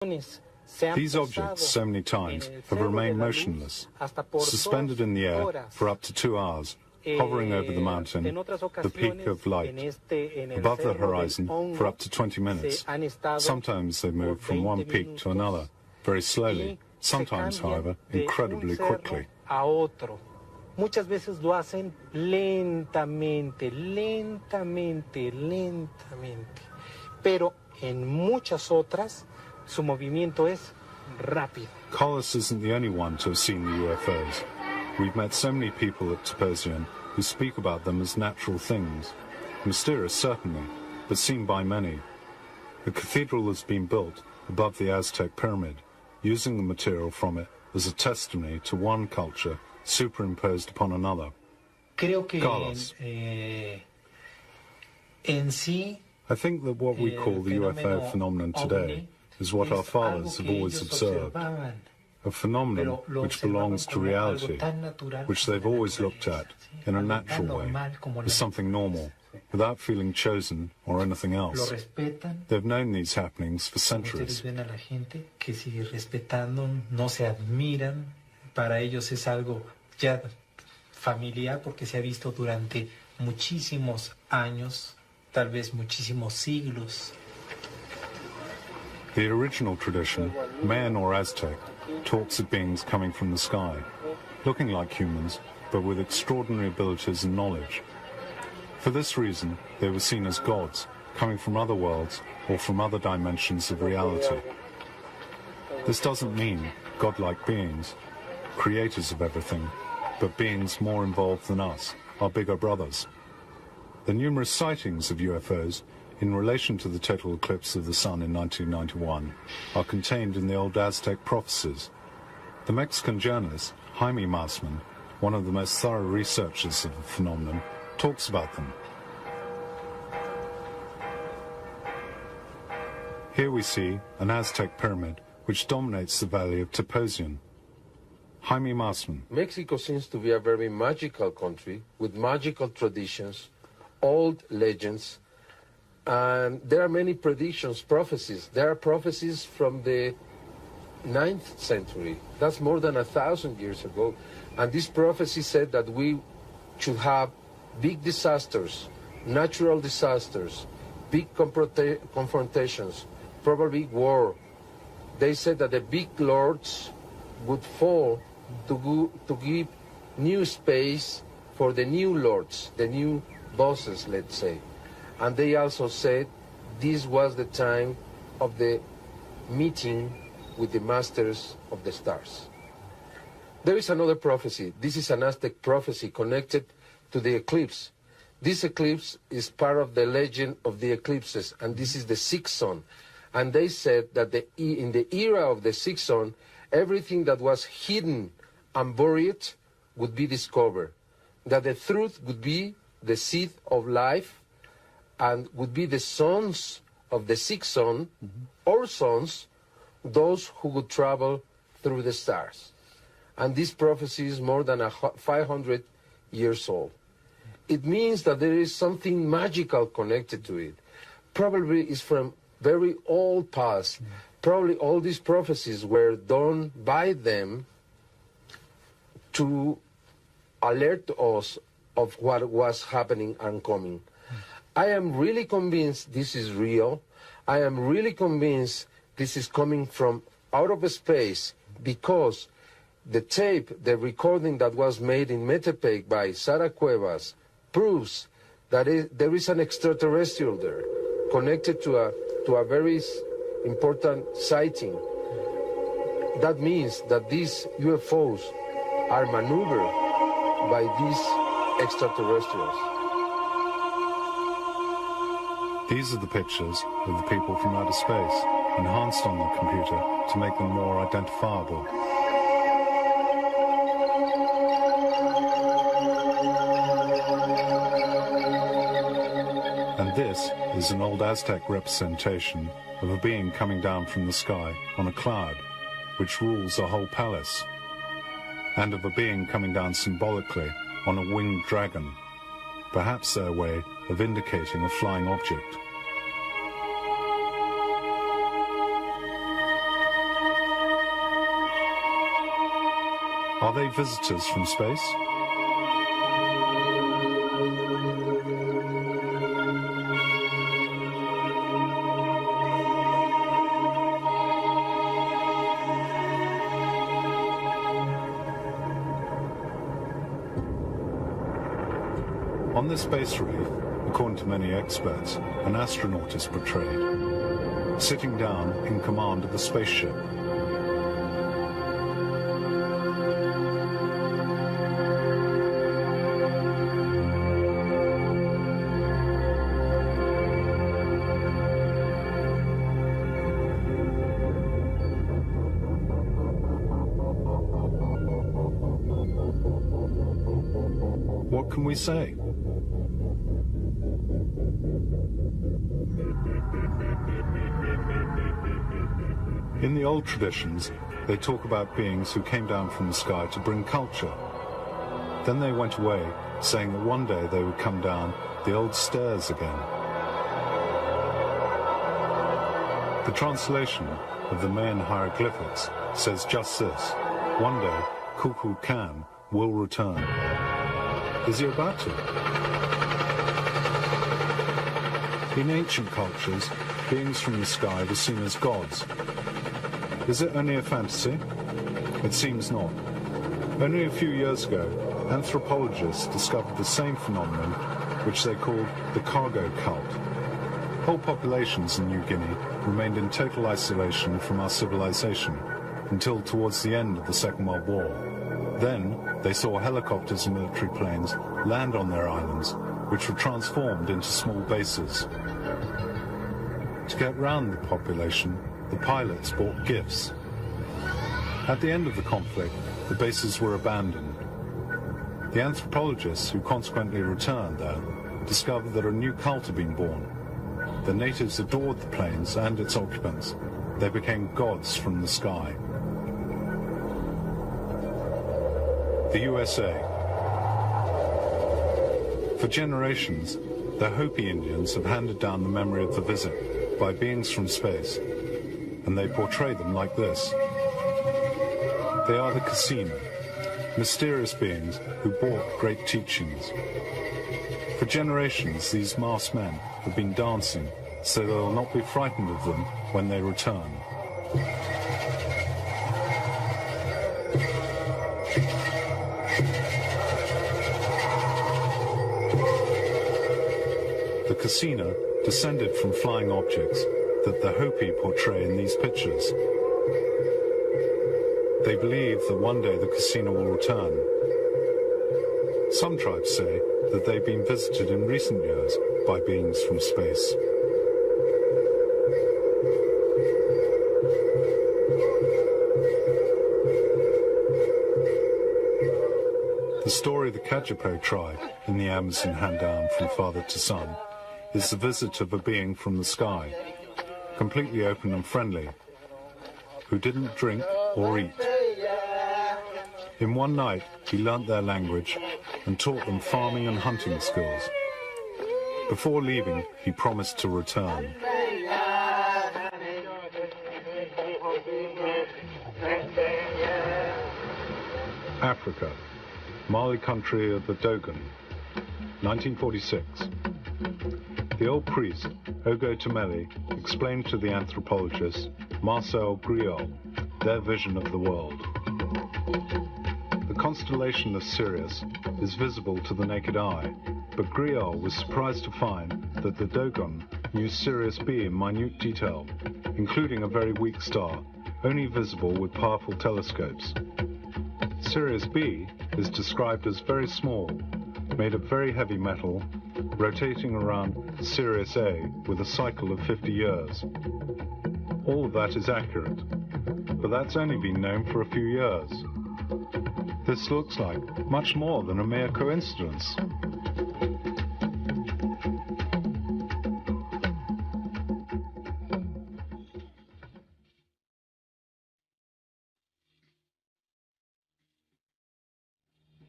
These objects, so many times, have remained motionless, suspended in the air for up to 2 hours, hovering over the mountain, the peak of light, above the horizon for up to 20 minutes. Sometimes they move from one peak to another, very slowly, sometimes, however, incredibly quickly. Muchas veces lo hacen lentamente, lentamente, lentamente. Pero en muchas otras, su movimiento es rápido. Collis isn't the only one to have seen the UFOs. We've met so many people at Toposian who speak about them as natural things. Mysterious, certainly, but seen by many. A cathedral has been built above the Aztec pyramid, using the material from it as a testimony to one culture superimposed upon another. Creo que en sí, I think that what we call the UFO phenomenon today is what our fathers have always observed, a phenomenon which belongs to reality, which they've always looked at in a natural way, as something normal, without feeling chosen or anything else. They've known these happenings for centuries. Para ellos es algo ya familiar porque se ha visto durante muchísimos años, tal vez muchísimos siglos. The original tradition, Mayan or Aztec, talks of beings coming from the sky, looking like humans, but with extraordinary abilities and knowledge. For this reason, they were seen as gods, coming from other worlds or from other dimensions of reality. This doesn't mean godlike beings, creators of everything, but beings more involved than us, our bigger brothers. The numerous sightings of UFOs in relation to the total eclipse of the sun in 1991 are contained in the old Aztec prophecies. The Mexican journalist Jaime Mausman, one of the most thorough researchers of the phenomenon, talks about them. Here we see an Aztec pyramid which dominates the valley of Toposian. Jaime Mausman. Mexico seems to be a very magical country with magical traditions, old legends, and there are many predictions, prophecies. There are prophecies from the 9th century. That's more than 1,000 years ago. And this prophecy said that we should have big disasters, natural disasters, big confrontations, probably war. They said that the big lords would fall to give new space for the new lords, the new bosses, let's say. And they also said this was the time of the meeting with the masters of the stars. There is another prophecy. This is an Aztec prophecy connected to the eclipse. This eclipse is part of the legend of the eclipses, and this is the sixth sun. And they said that in the era of the sixth sun, everything that was hidden and buried would be discovered, that the truth would be the seed of life and would be the sons of the sixth sun, or sons, those who would travel through the stars. And this prophecy is more than 500 years old. It means that there is something magical connected to it. Probably it's from very old past. Probably all these prophecies were done by them to alert us of what was happening and coming. I am really convinced this is real. I am really convinced this is coming from out of space, because the tape, the recording that was made in Metepec by Sara Cuevas proves that there is an extraterrestrial there connected to a very important sighting. That means that these UFOs are maneuvered by these extraterrestrials. These are the pictures of the people from outer space, enhanced on the computer to make them more identifiable. And this is an old Aztec representation of a being coming down from the sky on a cloud, which rules a whole palace, and of a being coming down symbolically on a winged dragon, perhaps their way of indicating a flying object. Are they visitors from space? On this base relief, according to many experts, an astronaut is portrayed, sitting down in command of a spaceship. What can we say? In the old traditions, they talk about beings who came down from the sky to bring culture. Then they went away, saying that one day they would come down the old stairs again. The translation of the Mayan hieroglyphics says just this: one day, Kukulkan will return. Is he about to? In ancient cultures, beings from the sky were seen as gods. Is it only a fantasy? It seems not. Only a few years ago, anthropologists discovered the same phenomenon, which they called the cargo cult. Whole populations in New Guinea remained in total isolation from our civilization until towards the end of the Second World War. Then, they saw helicopters and military planes land on their islands, which were transformed into small bases. To get round the population, the pilots bought gifts. At the end of the conflict, the bases were abandoned. The anthropologists who consequently returned there discovered that a new cult had been born. The natives adored the planes and its occupants. They became gods from the sky. The USA. For generations, the Hopi Indians have handed down the memory of the visit by beings from space, and they portray them like this. They are the Casino, mysterious beings who brought great teachings. For generations, these masked men have been dancing so they will not be frightened of them when they return. The Casino descended from flying objects that the Hopi portray in these pictures. They believe that one day the Casino will return. Some tribes say that they've been visited in recent years by beings from space. The story of the Kajipo tribe in the Amazon hand down from father to son is the visit of a being from the sky, completely open and friendly, who didn't drink or eat. In one night, he learnt their language and taught them farming and hunting skills. Before leaving, he promised to return. Africa, Mali country of the Dogon, 1946. The old priest, Ogo Tomeli, explained to the anthropologist, Marcel Griol, their vision of the world. The constellation of Sirius is visible to the naked eye, but Griol was surprised to find that the Dogon knew Sirius B in minute detail, including a very weak star, only visible with powerful telescopes. Sirius B is described as very small, made of very heavy metal, rotating around Sirius A with a cycle of 50 years. All of that is accurate, but that's only been known for a few years. This looks like much more than a mere coincidence.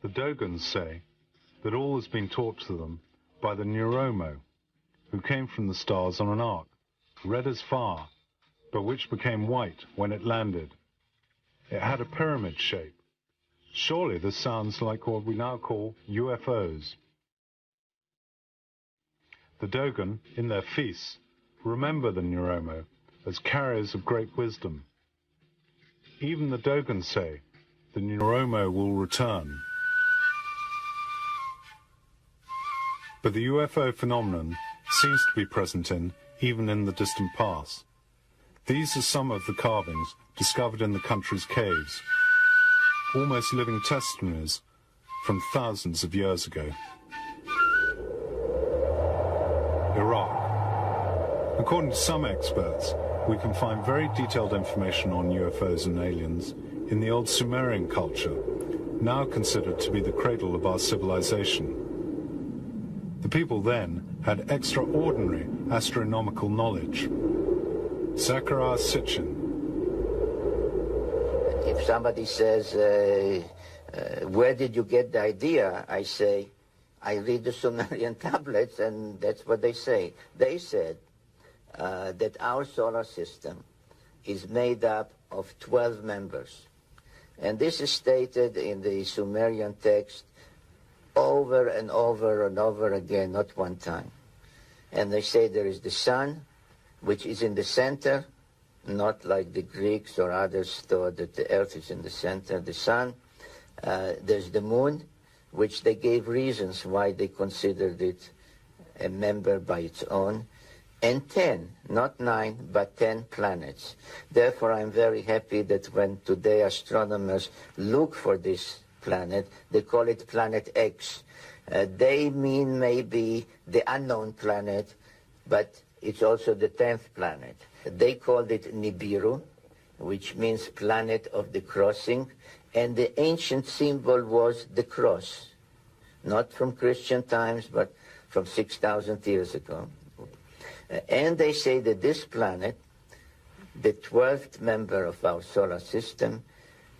The Dogons say that all has been taught to them by the Neuromo, who came from the stars on an arc, red as fire, but which became white when it landed. It had a pyramid shape. Surely this sounds like what we now call UFOs. The Dogon, in their feasts, remember the Neuromo as carriers of great wisdom. Even the Dogon say the Neuromo will return. But the UFO phenomenon seems to be present even in the distant past. These are some of the carvings discovered in the country's caves, almost living testimonies from thousands of years ago. Iraq. According to some experts, we can find very detailed information on UFOs and aliens in the old Sumerian culture, now considered to be the cradle of our civilization. The people then had extraordinary astronomical knowledge. Zachariah Sitchin. If somebody says, where did you get the idea? I say, I read the Sumerian tablets, and that's what they say. They said that our solar system is made up of 12 members. And this is stated in the Sumerian text over and over and over again, not one time. And they say there is the sun, which is in the center, not like the Greeks or others thought that the earth is in the center, the sun. There's the moon, which they gave reasons why they considered it a member by its own. And 10, not 9, but 10 planets. Therefore, I'm very happy that when today astronomers look for this planet, they call it Planet X. They mean maybe the unknown planet, but it's also the 10th planet. They called it Nibiru, which means planet of the crossing, and the ancient symbol was the cross, not from Christian times, but from 6,000 years ago. And they say that this planet, the 12th member of our solar system,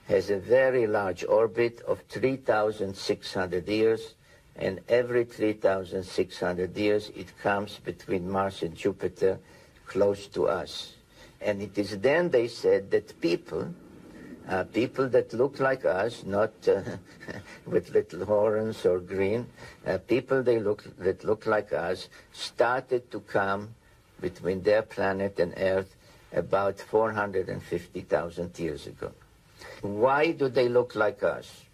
has a very large orbit of 3,600 years, and every 3,600 years it comes between Mars and Jupiter close to us. And it is then, they said, that people that look like us, not with little horns or green, people that look like us started to come between their planet and Earth about 450,000 years ago. Why do they look like us?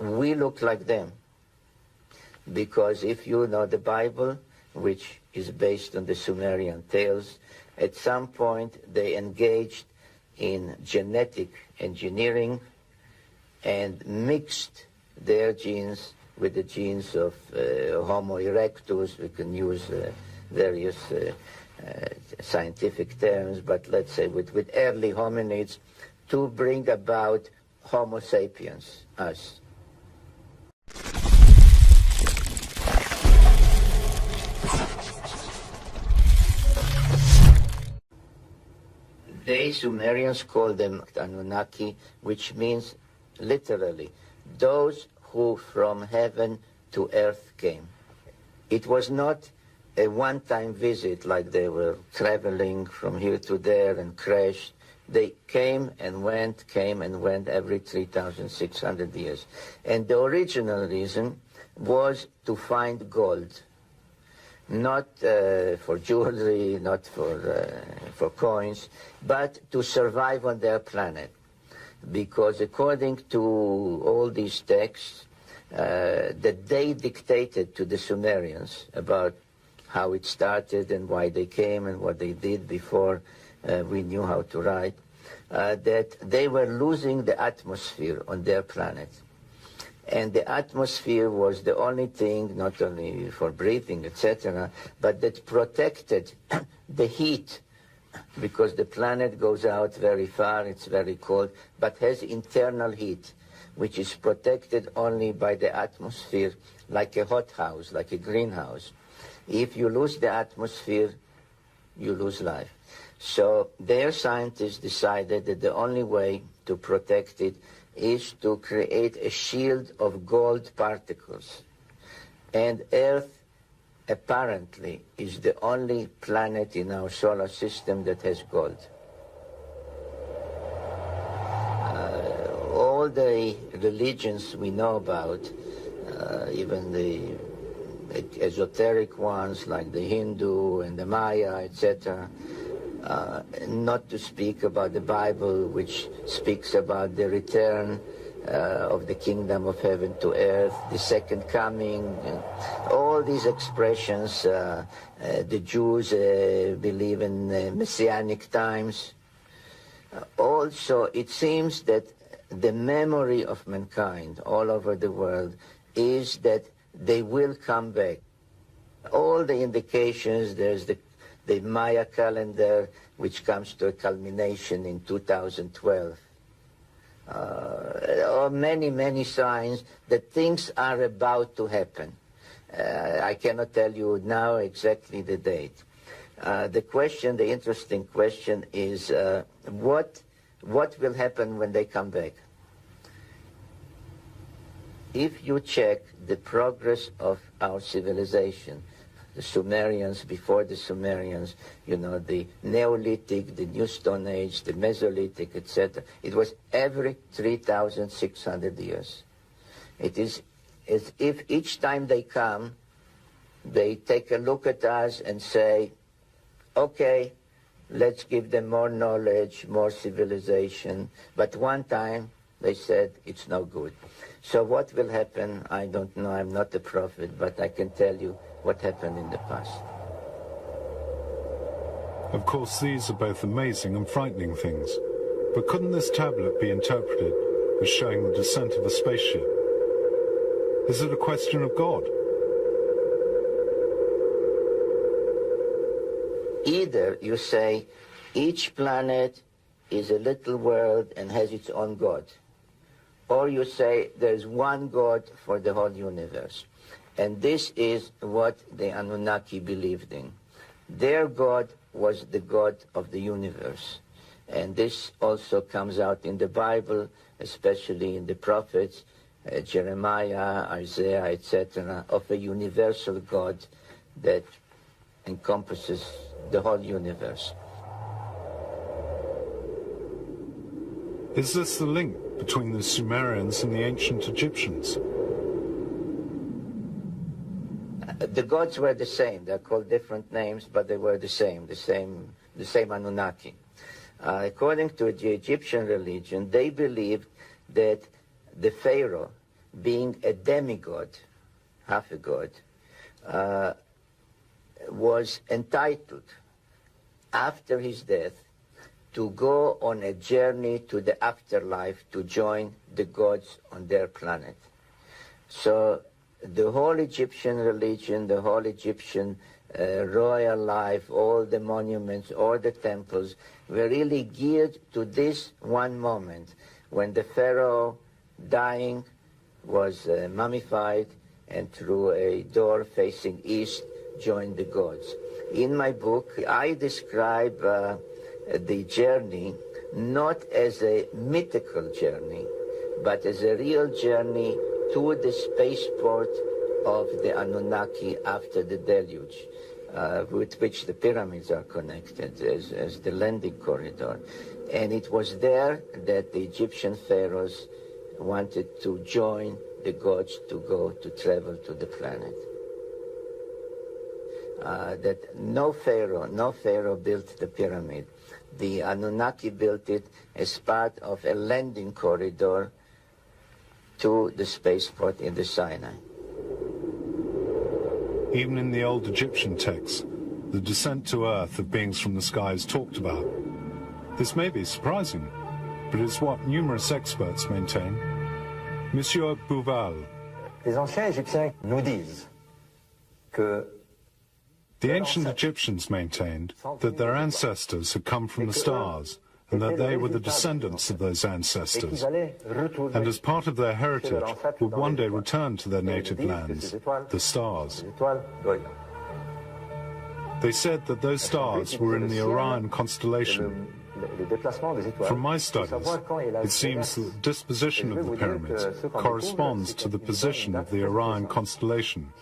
We look like them. Because if you know the Bible, which is based on the Sumerian tales, at some point they engaged in genetic engineering and mixed their genes with the genes of Homo erectus. We can use various scientific terms, but let's say with early hominids to bring about Homo sapiens, us. They, Sumerians, call them Anunnaki, which means literally those who from heaven to earth came. It was not a one-time visit like they were traveling from here to there and crashed. They came and went every 3,600 years. And the original reason was to find gold. Not for jewelry, not for coins, but to survive on their planet. Because according to all these texts that they dictated to the Sumerians about how it started and why they came and what they did before we knew how to write, that they were losing the atmosphere on their planet. And the atmosphere was the only thing, not only for breathing, etc., but that protected the heat, because the planet goes out very far, it's very cold, but has internal heat, which is protected only by the atmosphere, like a hothouse, like a greenhouse. If you lose the atmosphere, you lose life. So their scientists decided that the only way to protect it is to create a shield of gold particles. And Earth, apparently, is the only planet in our solar system that has gold. All the religions we know about, even the esoteric ones like the Hindu and the Maya, etc., not to speak about the Bible, which speaks about the return of the kingdom of heaven to earth, the second coming, all these expressions. The Jews believe in messianic times. Also, it seems that the memory of mankind all over the world is that they will come back. All the indications, there's the Maya calendar, which comes to a culmination in 2012. Or many, many signs that things are about to happen. I cannot tell you now exactly the date. The question, the interesting question is, what will happen when they come back? If you check the progress of our civilization, the Sumerians, before the Sumerians, you know, the Neolithic, the New Stone Age, the Mesolithic, etc., it was every 3,600 years. It is as if each time they come, they take a look at us and say, okay, let's give them more knowledge, more civilization. But one time they said it's no good. So what will happen, I don't know. I'm not a prophet, but I can tell you what happened in the past. Of course, these are both amazing and frightening things. But couldn't this tablet be interpreted as showing the descent of a spaceship? Is it a question of God? Either you say each planet is a little world and has its own God, or you say there's one God for the whole universe. And this is what the Anunnaki believed in. Their God was the God of the universe. And this also comes out in the Bible, especially in the prophets, Jeremiah, Isaiah, etc., of a universal God that encompasses the whole universe. Is this the link between the Sumerians and the ancient Egyptians? The gods were the same. They're called different names, but they were the same Anunnaki. According to the Egyptian religion, they believed that the Pharaoh, being a demigod, half a god, was entitled, after his death, to go on a journey to the afterlife to join the gods on their planet. So the whole Egyptian religion, the whole Egyptian royal life, all the monuments, all the temples were really geared to this one moment when the Pharaoh, dying, was mummified and through a door facing east joined the gods. In my book, I describe the journey not as a mythical journey, but as a real journey to the spaceport of the Anunnaki after the deluge, with which the pyramids are connected as the landing corridor. And it was there that the Egyptian pharaohs wanted to join the gods to travel to the planet. That no pharaoh built the pyramid. The Anunnaki built it as part of a landing corridor to the spaceport in the Sinai. Even in the old Egyptian texts, the descent to Earth of beings from the sky is talked about. This may be surprising, but it's what numerous experts maintain. Monsieur Bouval. Les anciens Égyptiens nous disent que the ancient Egyptians maintained that their ancestors had come from the stars and that they were the descendants of those ancestors, and as part of their heritage would one day return to their native lands, the stars. They said that those stars were in the Orion constellation. From my studies, it seems that the disposition of the pyramids corresponds to the position of the Orion constellation,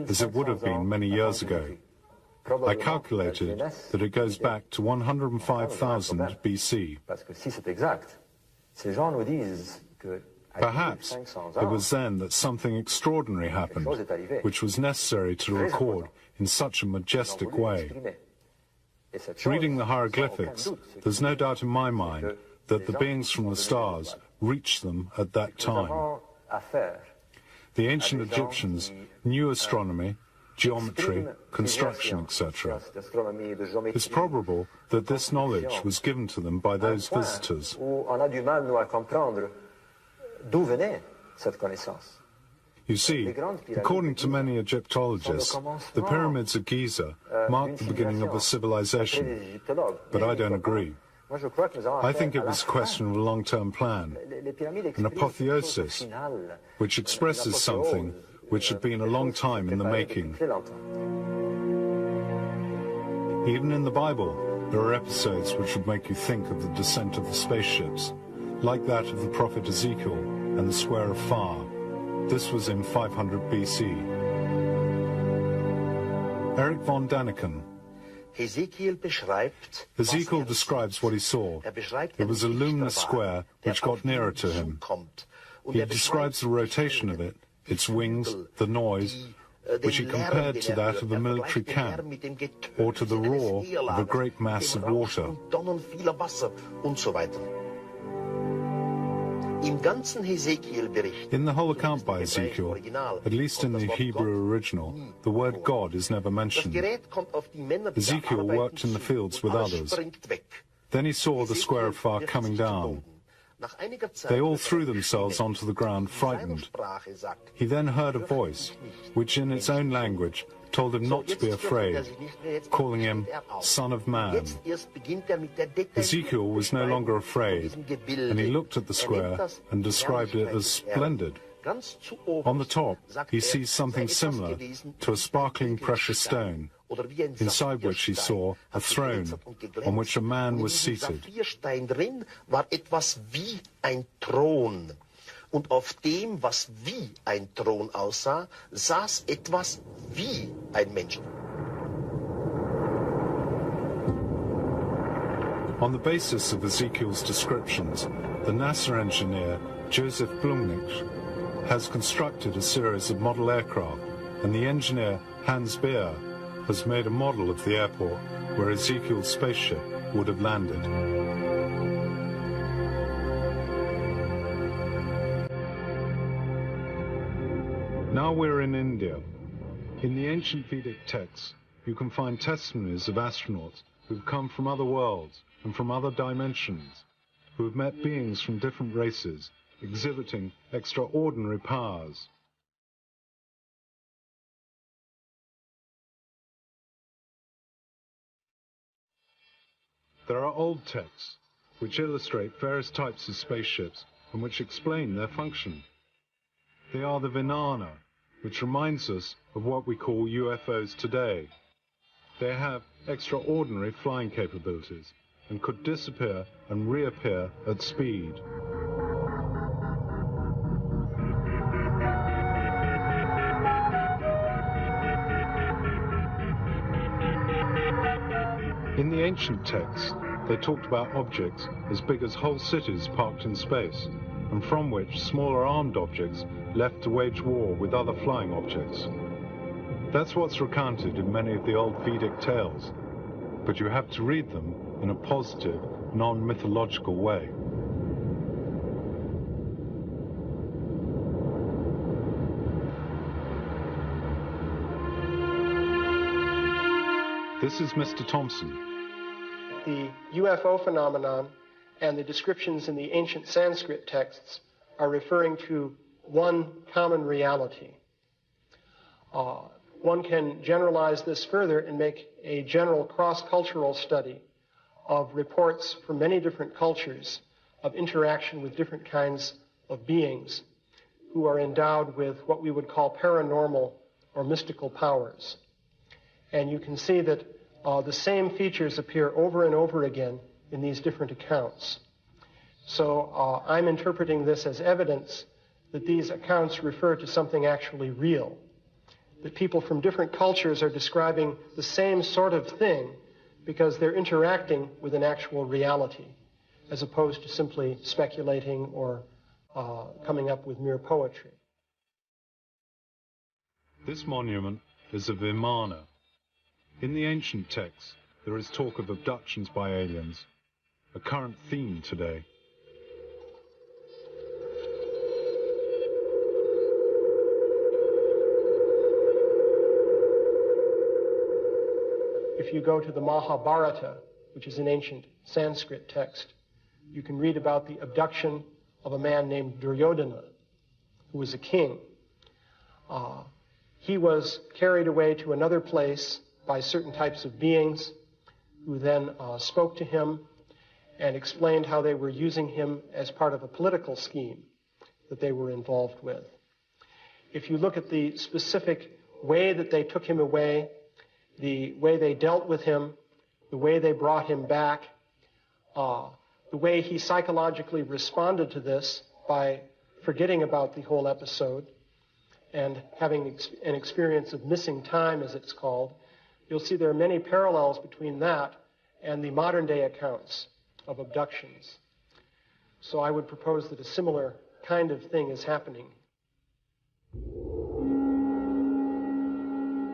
as it would have been many years ago. I calculated that it goes back to 105,000 BC. Parce que si c'est exact, ces gens nous disent Perhaps it was then that something extraordinary happened, which was necessary to record in such a majestic way. Reading the hieroglyphics, there's no doubt in my mind that the beings from the stars reached them at that time. The ancient Egyptians knew astronomy, geometry, construction, etc. It's probable that this knowledge was given to them by those visitors. You see, according to many Egyptologists, the pyramids of Giza marked the beginning of a civilization, but I don't agree. I think it was a question of a long-term plan, an apotheosis, which expresses something which had been a long time in the making. Even in the Bible, there are episodes which would make you think of the descent of the spaceships, like that of the prophet Ezekiel and the Square of Fire. This was in 500 BC. Eric von Daniken. Ezekiel describes what he saw. It was a luminous square which got nearer to him. He describes the rotation of it, its wings, the noise, which he compared to that of a military camp, or to the roar of a great mass of water. In the whole account by Ezekiel, at least in the Hebrew original, the word God is never mentioned. Ezekiel worked in the fields with others. Then he saw the Square of Fire coming down. They all threw themselves onto the ground, frightened. He then heard a voice, which in its own language told him not to be afraid, calling him Son of Man. Ezekiel was no longer afraid, and he looked at the square and described it as splendid. On the top, he sees something similar to a sparkling precious stone, inside which he saw a throne on which a man was seated. Und auf dem, was wie ein Thron aussah, saß etwas wie ein Mensch. On the basis of Ezekiel's descriptions, the NASA engineer Joseph Blumnich has constructed a series of model aircraft, and the engineer Hans Beer has made a model of the airport where Ezekiel's spaceship would have landed. Now we're in India. In the ancient Vedic texts, you can find testimonies of astronauts who've come from other worlds and from other dimensions, who have met beings from different races, exhibiting extraordinary powers. There are old texts which illustrate various types of spaceships and which explain their function. They are the Vijnana, which reminds us of what we call UFOs today. They have extraordinary flying capabilities and could disappear and reappear at speed. In the ancient texts, they talked about objects as big as whole cities parked in space, and from which smaller armed objects left to wage war with other flying objects. That's what's recounted in many of the old Vedic tales, but you have to read them in a positive, non-mythological way. This is Mr. Thompson. The UFO phenomenon and the descriptions in the ancient Sanskrit texts are referring to one common reality. One can generalize this further and make a general cross-cultural study of reports from many different cultures of interaction with different kinds of beings who are endowed with what we would call paranormal or mystical powers. And you can see that the same features appear over and over again in these different accounts. So I'm interpreting this as evidence that these accounts refer to something actually real, that people from different cultures are describing the same sort of thing because they're interacting with an actual reality, as opposed to simply speculating or coming up with mere poetry. This monument is a Vimana. In the ancient texts, there is talk of abductions by aliens, a current theme today. If you go to the Mahabharata, which is an ancient Sanskrit text, you can read about the abduction of a man named Duryodhana, who was a king. He was carried away to another place by certain types of beings who then spoke to him and explained how they were using him as part of a political scheme that they were involved with. If you look at the specific way that they took him away, the way they dealt with him, the way they brought him back, the way he psychologically responded to this by forgetting about the whole episode and having an experience of missing time, as it's called, you'll see there are many parallels between that and the modern day accounts of abductions. So I would propose that a similar kind of thing is happening.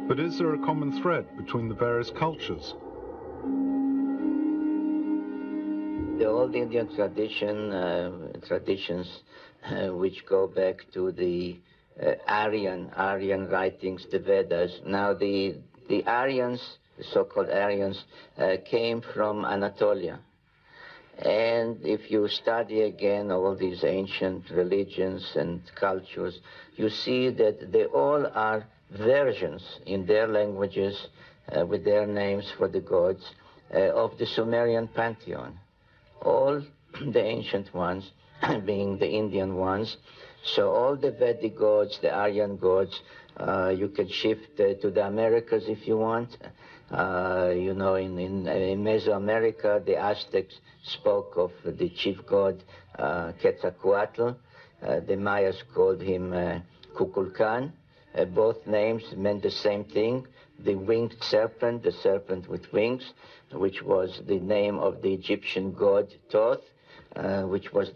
But is there a common thread between the various cultures? The old Indian traditions which go back to the Aryan writings, the Vedas. Now the Aryans, the so-called Aryans, came from Anatolia. And if you study again all these ancient religions and cultures, you see that they all are versions in their languages, with their names for the gods, of the Sumerian pantheon. All the ancient ones being the Indian ones. So all the Vedic gods, the Aryan gods, you can shift to the Americas if you want. You know, in Mesoamerica, the Aztecs spoke of the chief god Quetzalcoatl. The Mayas called him Kukulkan. Both names meant the same thing. The winged serpent, the serpent with wings, which was the name of the Egyptian god Thoth, which was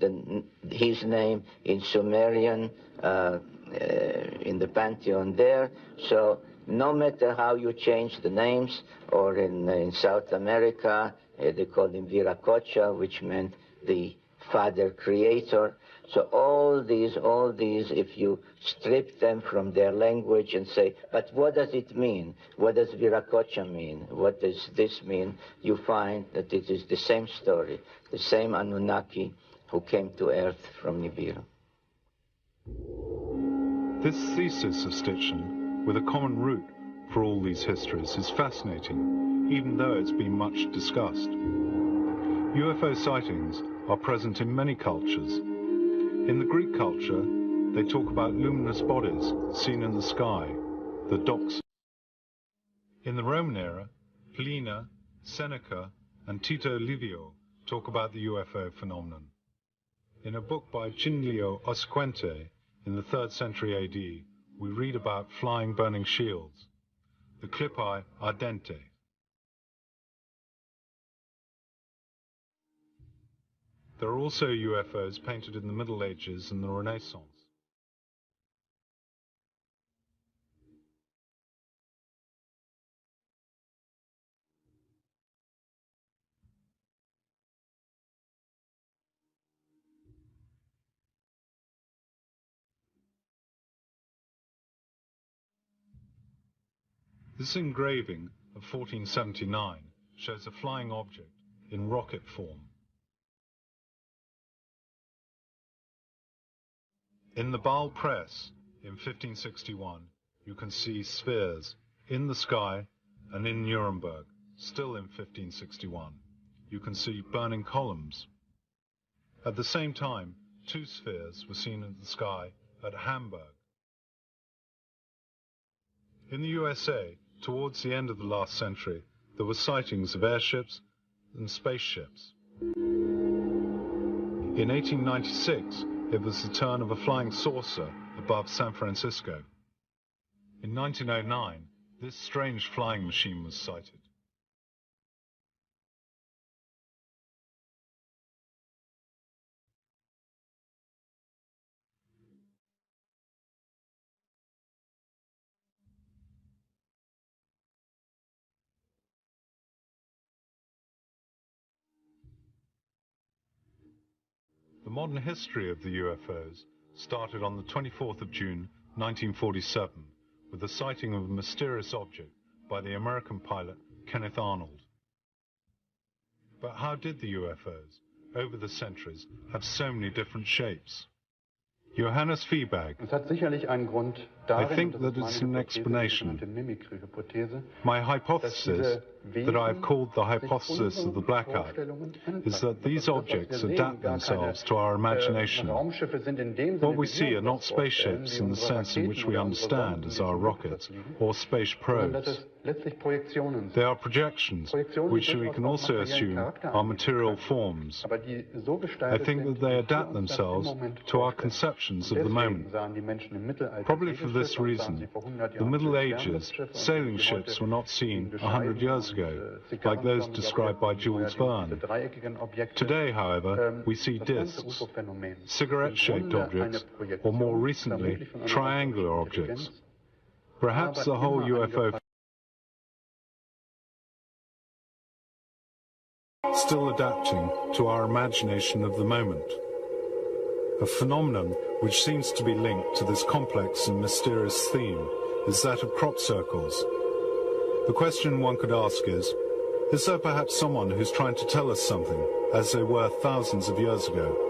his name in Sumerian, in the pantheon there. So no matter how you change the names, or in South America, they called him Viracocha, which meant the father creator. So all these, if you strip them from their language and say, but what does it mean? What does Viracocha mean? What does this mean? You find that it is the same story, the same Anunnaki who came to Earth from Nibiru. This thesis of Stitchin, with a common root for all these histories, is fascinating, even though it's been much discussed. UFO sightings are present in many cultures. In the Greek culture, they talk about luminous bodies seen in the sky, the doxa. In the Roman era, Pliny, Seneca, and Tito Livio talk about the UFO phenomenon. In a book by Cinlio Osquente in the 3rd century AD, we read about flying burning shields, the clippi ardente. There are also UFOs painted in the Middle Ages and the Renaissance. This engraving of 1479 shows a flying object in rocket form. In the Basel Press in 1561, you can see spheres in the sky, and in Nuremberg, still in 1561, you can see burning columns. At the same time, 2 spheres were seen in the sky at Hamburg. In the USA, towards the end of the last century, there were sightings of airships and spaceships. In 1896, it was the turn of a flying saucer above San Francisco. In 1909, this strange flying machine was sighted. modern history of the UFOs started on the 24th of June, 1947, with the sighting of a mysterious object by the American pilot Kenneth Arnold. But how did the UFOs, over the centuries, have so many different shapes? Johannes Viehbag. I think that it's an explanation. My hypothesis, that I have called the hypothesis of the blackout, is that these objects adapt themselves to our imagination. What we see are not spaceships in the sense in which we understand as our rockets or space probes. They are projections, which we can also assume are material forms. I think that they adapt themselves to our conceptions of the moment. Probably for this reason, the Middle Ages, sailing ships were not seen 100 years ago, like those described by Jules Verne. Today, however, we see discs, cigarette-shaped objects, or more recently, triangular objects. Perhaps the whole UFO still adapting to our imagination of the moment. A phenomenon which seems to be linked to this complex and mysterious theme is that of crop circles. The question one could ask is there perhaps someone who's trying to tell us something, as they were thousands of years ago?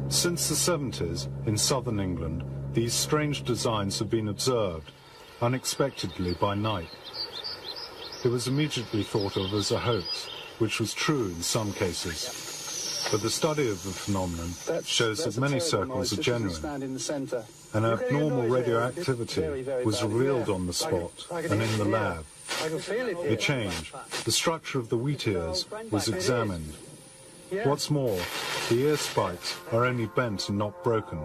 Since the 70s, in southern England, these strange designs have been observed, unexpectedly by night. It was immediately thought of as a hoax, which was true in some cases. But the study of the phenomenon shows that many circles are genuine, and abnormal radioactivity was revealed on the spot and in the lab. A change, the structure of the wheat ears, was examined. What's more, the ear spikes are only bent and not broken.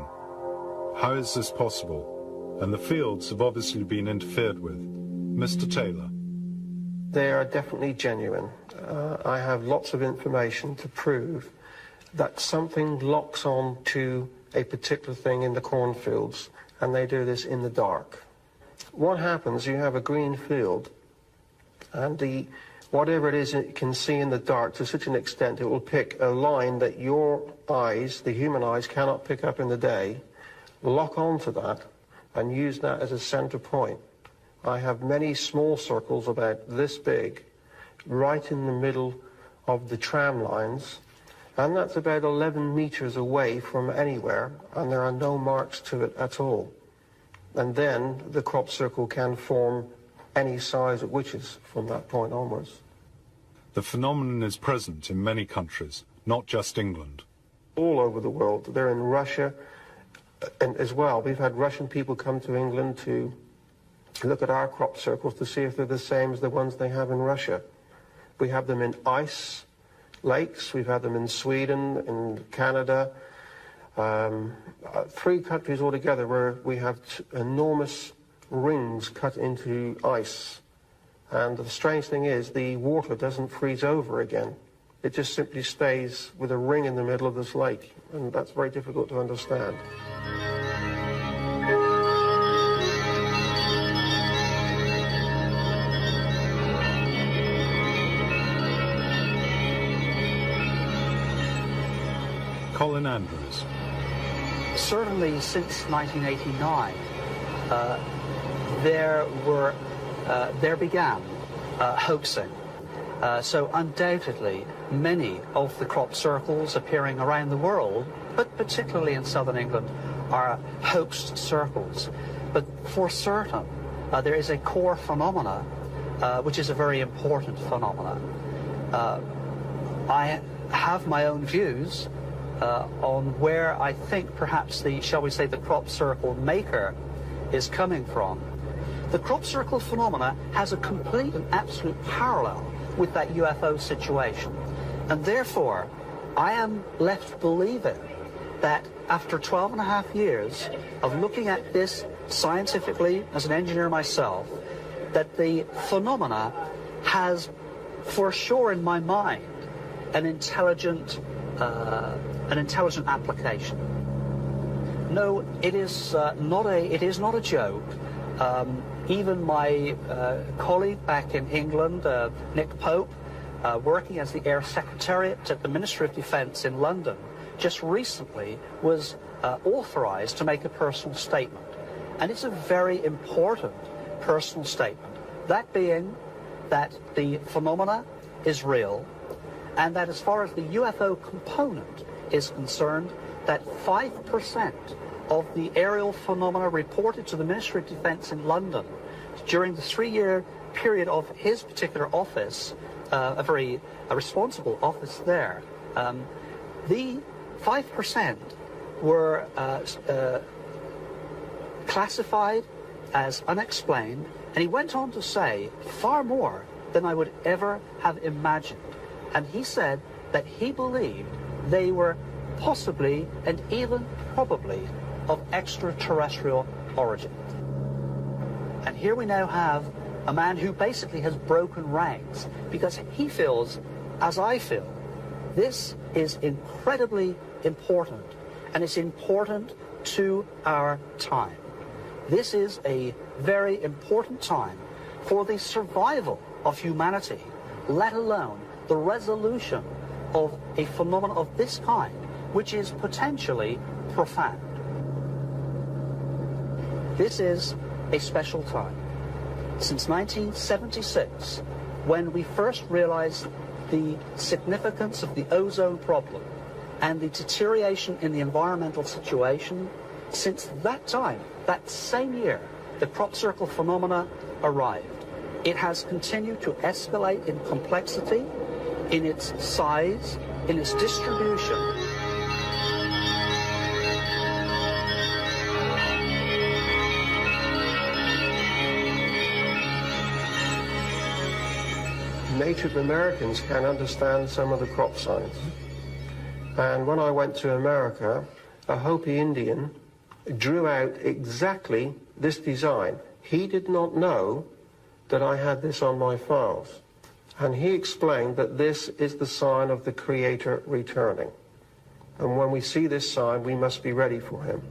How is this possible? And the fields have obviously been interfered with. Mr. Taylor. They are definitely genuine. I have lots of information to prove that something locks on to a particular thing in the cornfields, and they do this in the dark. What happens, you have a green field, and whatever it is it can see in the dark, to such an extent it will pick a line that your eyes, the human eyes, cannot pick up in the day, lock onto that, and use that as a center point. I have many small circles about this big, right in the middle of the tram lines, and that's about 11 meters away from anywhere, and there are no marks to it at all. And then the crop circle can form any size it wishes from that point onwards. The phenomenon is present in many countries, not just England. All over the world. They're in Russia and as well. We've had Russian people come to England to look at our crop circles to see if they're the same as the ones they have in Russia. We have them in ice lakes. We've had them in Sweden, in Canada. 3 countries altogether where we have enormous rings cut into ice. And the strange thing is the water doesn't freeze over again. It just simply stays with a ring in the middle of this lake. And that's very difficult to understand. Colin Andrews. Certainly since 1989, there began hoaxing. So undoubtedly, many of the crop circles appearing around the world, but particularly in southern England, are hoaxed circles. But for certain, there is a core phenomena, which is a very important phenomena. I have my own views on where I think perhaps the, shall we say, the crop circle maker is coming from. The crop circle phenomena has a complete and absolute parallel with that UFO situation. And therefore, I am left believing that after 12.5 years of looking at this scientifically as an engineer myself, that the phenomena has, for sure in my mind, an intelligent application. No, it is not a joke. Even my colleague back in England, Nick Pope, working as the Air Secretariat at the Ministry of Defence in London, just recently was authorised to make a personal statement. And it's a very important personal statement. That being that the phenomena is real, and that as far as the UFO component is concerned, that 5% of the aerial phenomena reported to the Ministry of Defence in London during the 3-year period of his particular office, a very responsible office there, the 5% were classified as unexplained, and he went on to say far more than I would ever have imagined. And he said that he believed they were possibly and even probably of extraterrestrial origin. And here we now have a man who basically has broken ranks because he feels, as I feel, this is incredibly important, and it's important to our time. This is a very important time for the survival of humanity, let alone the resolution of a phenomenon of this kind, which is potentially profound. This is a special time. Since 1976, when we first realized the significance of the ozone problem and the deterioration in the environmental situation, since that time, that same year, the crop circle phenomena arrived. It has continued to escalate in complexity, in its size, in its distribution. Native Americans can understand some of the crop science. And when I went to America, a Hopi Indian drew out exactly this design. He did not know that I had this on my files. And he explained that this is the sign of the Creator returning. And when we see this sign, we must be ready for him.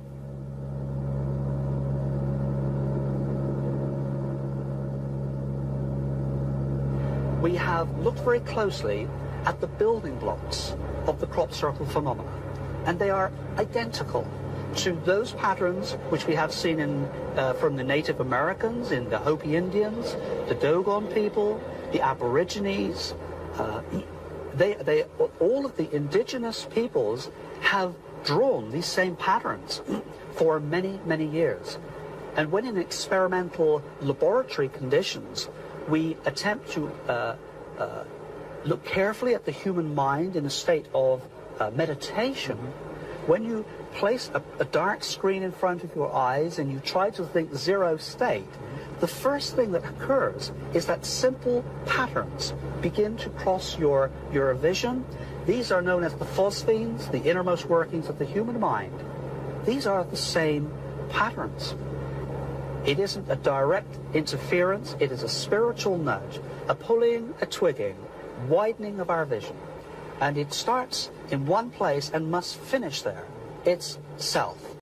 We have looked very closely at the building blocks of the crop circle phenomena, and they are identical to those patterns which we have seen in, from the Native Americans, in the Hopi Indians, the Dogon people, the Aborigines. All of the indigenous peoples have drawn these same patterns for many, many years. And when in experimental laboratory conditions, we attempt to look carefully at the human mind in a state of meditation, when you place a dark screen in front of your eyes and you try to think zero state, the first thing that occurs is that simple patterns begin to cross your vision. These are known as the phosphenes, the innermost workings of the human mind. These are the same patterns. It isn't a direct interference, it is a spiritual nudge, a pulling, a twigging, widening of our vision. And it starts in one place and must finish there. It's self.